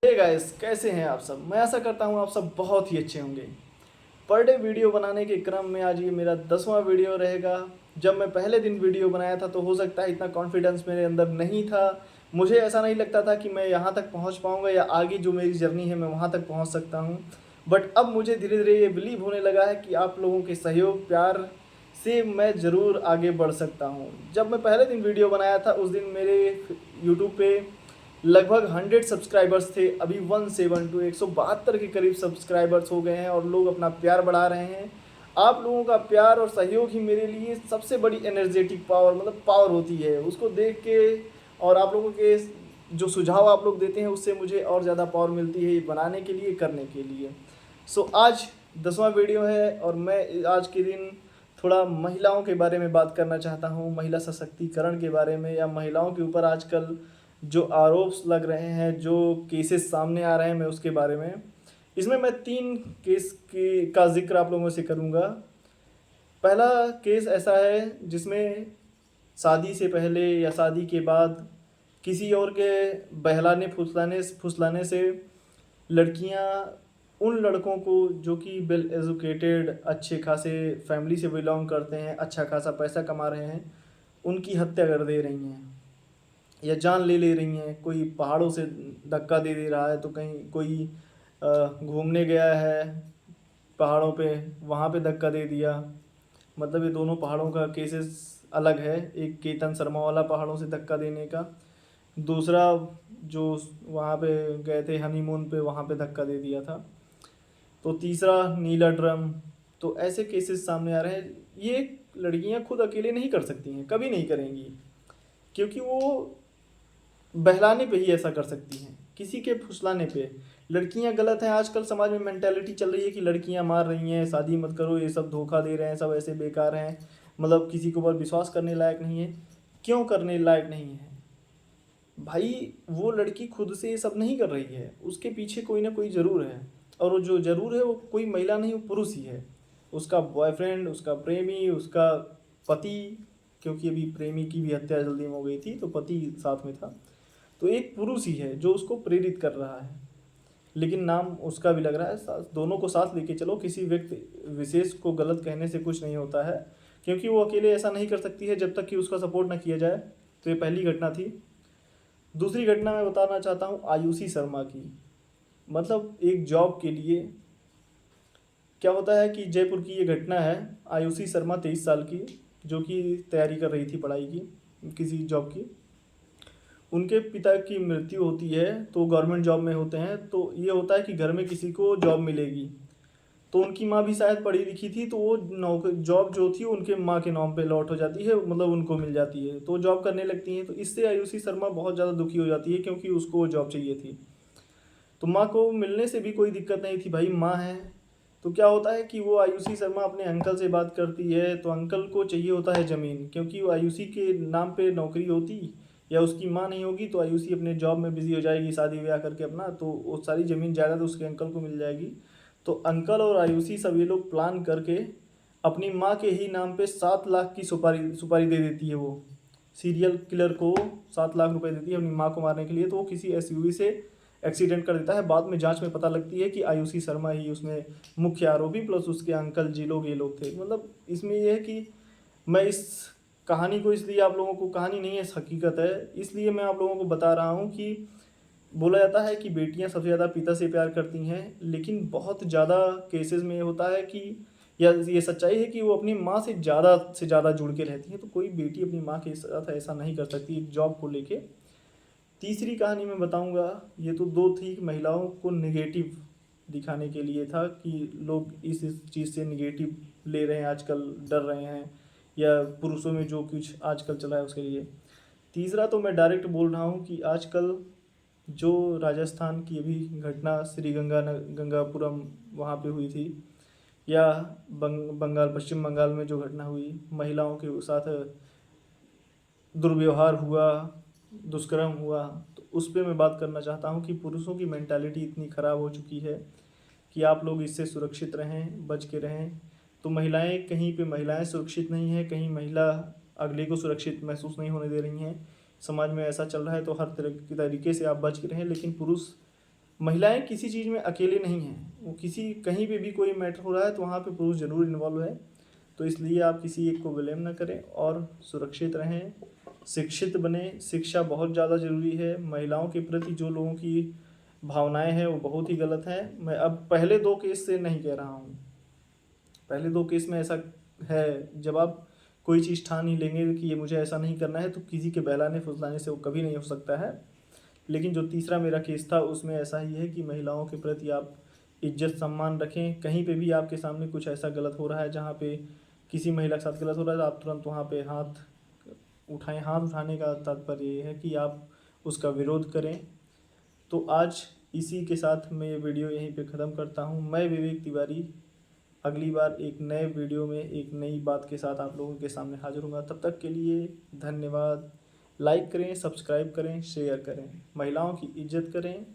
Hey guys, कैसे हैं आप सब। मैं आशा करता हूँ आप सब बहुत ही अच्छे होंगे। पर डे वीडियो बनाने के क्रम में आज ये मेरा 10वां वीडियो रहेगा। जब मैं पहले दिन वीडियो बनाया था तो हो सकता है इतना कॉन्फिडेंस मेरे अंदर नहीं था। मुझे ऐसा नहीं लगता था कि मैं यहाँ तक पहुँच पाऊँगा या आगे जो मेरी जर्नी है मैं वहाँ तक पहुँच सकता हूँ। बट अब मुझे धीरे धीरे ये बिलीव होने लगा है कि आप लोगों के सहयोग प्यार से मैं ज़रूर आगे बढ़ सकता हूँ। जब मैं पहले दिन वीडियो बनाया था उस दिन मेरे यूट्यूब पे लगभग 100 सब्सक्राइबर्स थे। अभी 172 172 के करीब सब्सक्राइबर्स हो गए हैं और लोग अपना प्यार बढ़ा रहे हैं। आप लोगों का प्यार और सहयोग ही मेरे लिए सबसे बड़ी एनर्जेटिक पावर मतलब पावर होती है। उसको देख के और आप लोगों के जो सुझाव आप लोग देते हैं उससे मुझे और ज़्यादा पावर मिलती है ये बनाने के लिए करने के लिए। आज 10वां वीडियो है और मैं आज के दिन थोड़ा महिलाओं के बारे में बात करना चाहता हूँ, महिला सशक्तिकरण के बारे में या महिलाओं के ऊपर आजकल जो आरोप लग रहे हैं, जो केसेस सामने आ रहे हैं, मैं उसके बारे में इसमें मैं 3 केस की का ज़िक्र आप लोगों से करूँगा। पहला केस ऐसा है जिसमें शादी से पहले या शादी के बाद किसी और के बहलाने फुसलाने फुसलाने से लड़कियां उन लड़कों को जो कि वेल एजुकेटेड अच्छे खासे फैमिली से बिलोंग करते हैं, अच्छा खासा पैसा कमा रहे हैं, उनकी हत्या कर दे रही हैं या जान ले रही हैं। कोई पहाड़ों से धक्का दे दे रहा है तो कहीं कोई घूमने गया है पहाड़ों पे, वहाँ पे धक्का दे दिया। मतलब ये दोनों पहाड़ों का केसेस अलग है। एक केतन शर्मा वाला पहाड़ों से धक्का देने का, दूसरा जो वहाँ पे गए थे हनीमून पे वहाँ पे धक्का दे दिया था, तो तीसरा नीला ड्रम। तो ऐसे केसेस सामने आ रहे हैं। ये लड़कियां खुद अकेले नहीं कर सकती हैं, कभी नहीं करेंगी, क्योंकि वो बहलाने पे ही ऐसा कर सकती हैं, किसी के फुसलाने पे। लड़कियां गलत हैं। आजकल समाज में मेंटेलिटी चल रही है कि लड़कियां मार रही हैं, शादी मत करो, ये सब धोखा दे रहे हैं, सब ऐसे बेकार हैं, मतलब किसी के ऊपर विश्वास करने लायक नहीं है। क्यों करने लायक नहीं है भाई? वो लड़की खुद से ये सब नहीं कर रही है, उसके पीछे कोई ना कोई ज़रूर है। और वो जो ज़रूर है वो कोई महिला नहीं, वो पुरुष ही है। उसका बॉयफ्रेंड, उसका प्रेमी, उसका पति, क्योंकि अभी प्रेमी की भी हत्या जल्दी में हो गई थी तो पति साथ में था। तो एक पुरुष ही है जो उसको प्रेरित कर रहा है, लेकिन नाम उसका भी लग रहा है। दोनों को साथ लेके चलो, किसी व्यक्ति विशेष को गलत कहने से कुछ नहीं होता है, क्योंकि वो अकेले ऐसा नहीं कर सकती है जब तक कि उसका सपोर्ट ना किया जाए। तो ये पहली घटना थी। दूसरी घटना मैं बताना चाहता हूँ आयुषी शर्मा की। मतलब एक जॉब के लिए क्या होता है कि जयपुर की ये घटना है। आयुषी शर्मा 23 साल की, जो कि तैयारी कर रही थी पढ़ाई की किसी जॉब की। उनके पिता की मृत्यु होती है तो गवर्नमेंट जॉब में होते हैं, तो ये होता है कि घर में किसी को जॉब मिलेगी। तो उनकी माँ भी शायद पढ़ी लिखी थी, तो वो नौकरी जॉब जो थी उनके माँ के नाम पे लौट हो जाती है, मतलब उनको मिल जाती है, तो जॉब करने लगती हैं। तो इससे आयुषी शर्मा बहुत ज़्यादा दुखी हो जाती है, क्योंकि उसको वो जॉब चाहिए थी। तो माँ को मिलने से भी कोई दिक्कत नहीं थी, भाई माँ है। तो क्या होता है कि वो आयुषी शर्मा अपने अंकल से बात करती है, तो अंकल को चाहिए होता है ज़मीन, क्योंकि वो आयुषी के नाम पे नौकरी होती या उसकी माँ नहीं होगी तो आयुषी अपने जॉब में बिजी हो जाएगी शादी ब्याह करके अपना, तो वो सारी ज़मीन जायदाद उसके अंकल को मिल जाएगी। तो अंकल और आयुषी सब ये लोग प्लान करके अपनी माँ के ही नाम पे 7 लाख की सुपारी सुपारी दे देती है। वो सीरियल किलर को 7 लाख रुपए देती है अपनी माँ को मारने के लिए। तो वो किसी एसयूवी से एक्सीडेंट कर देता है। बाद में जांच में पता लगती है कि आयुषी शर्मा ही उसमें मुख्य आरोपी प्लस उसके अंकल जी लोग ये लोग थे। मतलब इसमें यह है कि मैं इस कहानी को इसलिए आप लोगों को, कहानी नहीं है हकीकत है, इसलिए मैं आप लोगों को बता रहा हूँ कि बोला जाता है कि बेटियां सबसे ज़्यादा पिता से प्यार करती हैं, लेकिन बहुत ज़्यादा केसेस में ये होता है कि या ये सच्चाई है कि वो अपनी माँ से ज़्यादा जुड़ के रहती हैं। तो कोई बेटी अपनी माँ के साथ ऐसा नहीं कर सकती एक जॉब को लेके। तीसरी कहानी मैं बताऊंगा, ये तो दो थी महिलाओं को निगेटिव दिखाने के लिए था कि लोग इस चीज़ से निगेटिव ले रहे हैं आजकल, डर रहे हैं, या पुरुषों में जो कुछ आजकल चला है उसके लिए। तीसरा तो मैं डायरेक्ट बोल रहा हूँ कि आजकल जो राजस्थान की अभी घटना श्री गंगापुरम वहाँ पे हुई थी, या बंगाल पश्चिम बंगाल में जो घटना हुई, महिलाओं के साथ दुर्व्यवहार हुआ, दुष्कर्म हुआ, तो उस पर मैं बात करना चाहता हूँ कि पुरुषों की मेंटालिटी इतनी ख़राब हो चुकी है कि आप लोग इससे सुरक्षित रहें, बच के रहें। तो महिलाएं, कहीं पे महिलाएं सुरक्षित नहीं हैं, कहीं महिला अगले को सुरक्षित महसूस नहीं होने दे रही हैं। समाज में ऐसा चल रहा है, तो हर तरह की तरीके से आप बच के रहें। लेकिन पुरुष महिलाएं किसी चीज़ में अकेले नहीं हैं, वो किसी कहीं पे भी कोई मैटर हो रहा है तो वहाँ पे पुरुष जरूर इन्वॉल्व है। तो इसलिए आप किसी एक को ब्लेम ना करें और सुरक्षित रहें, शिक्षित बने। शिक्षा बहुत ज़्यादा ज़रूरी है। महिलाओं के प्रति जो लोगों की भावनाएं हैं वो बहुत ही गलत है। मैं अब पहले 2 केस से नहीं कह रहा हूँ, पहले 2 केस में ऐसा है, जब आप कोई चीज़ ठान ही लेंगे कि ये मुझे ऐसा नहीं करना है तो किसी के बहलाने फुसलाने से वो कभी नहीं हो सकता है। लेकिन जो तीसरा मेरा केस था उसमें ऐसा ही है कि महिलाओं के प्रति आप इज्जत सम्मान रखें। कहीं पे भी आपके सामने कुछ ऐसा गलत हो रहा है जहाँ पे किसी महिला के साथ गलत हो रहा है तो आप तुरंत वहाँ पे हाथ उठाएं। हाथ उठाने का तात्पर्य ये है कि आप उसका विरोध करें। तो आज इसी के साथ मैं ये वीडियो यहीं पे ख़त्म करता हूँ। मैं विवेक तिवारी अगली बार एक नए वीडियो में एक नई बात के साथ आप लोगों के सामने हाजिर होऊंगा। तब तक के लिए धन्यवाद। लाइक करें, सब्सक्राइब करें, शेयर करें, महिलाओं की इज्जत करें,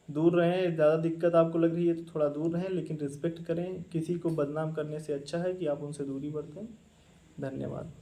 दूर रहें। ज़्यादा दिक्कत आपको लग रही है तो थोड़ा दूर रहें, लेकिन रिस्पेक्ट करें। किसी को बदनाम करने से अच्छा है कि आप उनसे दूरी बरतें। धन्यवाद।